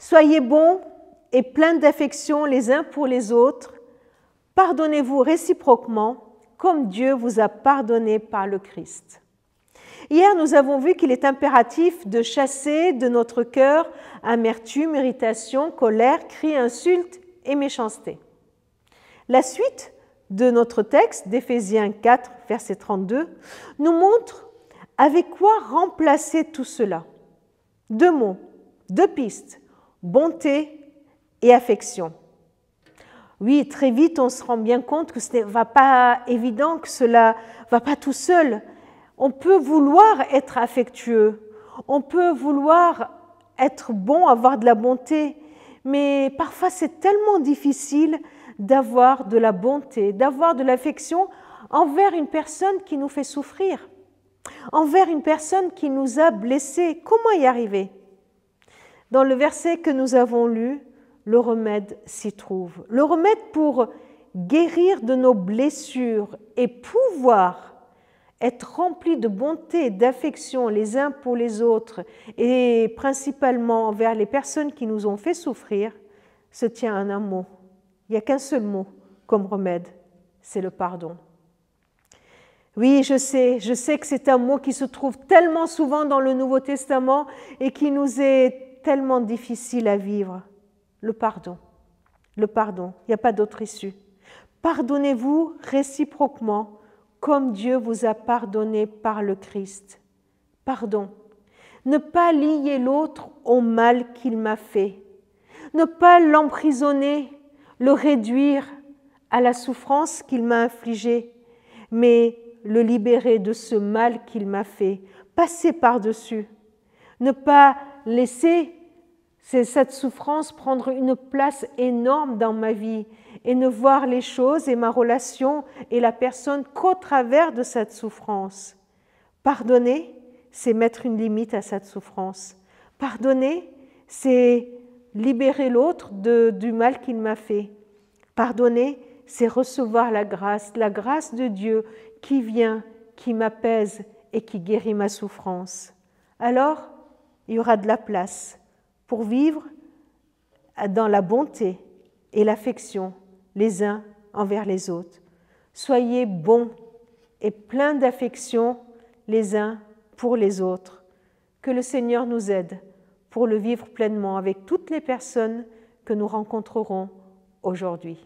Soyez bons et pleins d'affection les uns pour les autres. Pardonnez-vous réciproquement, comme Dieu vous a pardonné par le Christ. Hier, nous avons vu qu'il est impératif de chasser de notre cœur amertume, irritation, colère, cris, insultes et méchanceté. La suite de notre texte d'Éphésiens 4, verset 32, nous montre avec quoi remplacer tout cela. 2 mots, 2 pistes, bonté et affection. Oui, très vite, on se rend bien compte que ce n'est pas évident, que cela ne va pas tout seul. On peut vouloir être affectueux, on peut vouloir être bon, avoir de la bonté, mais parfois c'est tellement difficile d'avoir de la bonté, d'avoir de l'affection envers une personne qui nous fait souffrir, envers une personne qui nous a blessés. Comment y arriver? Dans le verset que nous avons lu, le remède s'y trouve. Le remède pour guérir de nos blessures et pouvoir être remplis de bonté et d'affection les uns pour les autres et principalement envers les personnes qui nous ont fait souffrir, se tient en un mot. Il n'y a qu'un seul mot comme remède, c'est le pardon. Oui, je sais que c'est un mot qui se trouve tellement souvent dans le Nouveau Testament et qui nous est tellement difficile à vivre. Le pardon, il n'y a pas d'autre issue. Pardonnez-vous réciproquement comme Dieu vous a pardonné par le Christ. Pardon. Ne pas lier l'autre au mal qu'il m'a fait. Ne pas l'emprisonner, le réduire à la souffrance qu'il m'a infligée, mais le libérer de ce mal qu'il m'a fait. Passer par-dessus. Ne pas laisser cette souffrance prendre une place énorme dans ma vie et ne voir les choses et ma relation et la personne qu'au travers de cette souffrance. Pardonner, c'est mettre une limite à cette souffrance. Pardonner, c'est libérer l'autre du mal qu'il m'a fait. Pardonner, c'est recevoir la grâce de Dieu qui vient, qui m'apaise et qui guérit ma souffrance. Alors, il y aura de la place pour vivre dans la bonté et l'affection les uns envers les autres. Soyez bons et pleins d'affection les uns pour les autres. Que le Seigneur nous aide pour le vivre pleinement avec toutes les personnes que nous rencontrerons aujourd'hui.